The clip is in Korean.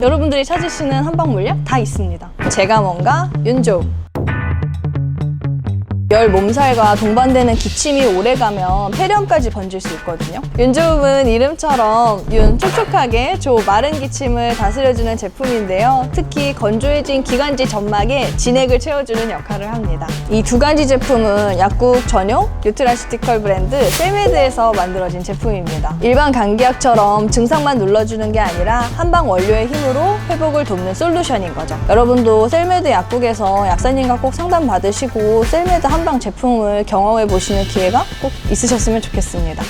여러분들이 찾으시는 한방 물약 다 있습니다. 제가 뭔가 윤조음. 열 몸살과 동반되는 기침이 오래가면 폐렴까지 번질 수 있거든요. 윤조음은 이름처럼 윤 촉촉하게 조 마른 기침을 다스려주는 제품인데요. 특히 건조해진 기관지 점막에 진액을 채워주는 역할을 합니다. 이 두 가지 제품은 약국 전용 뉴트라시티컬 브랜드 셀메드에서 만들어진 제품입니다. 일반 감기약처럼 증상만 눌러주는 게 아니라 한방 원료의 힘으로 회복을 돕는 솔루션인 거죠. 여러분도 셀메드 약국에서 약사님과 꼭 상담 받으시고 셀메드 한방 제품을 경험해 보시는 기회가 꼭 있으셨으면 좋겠습니다.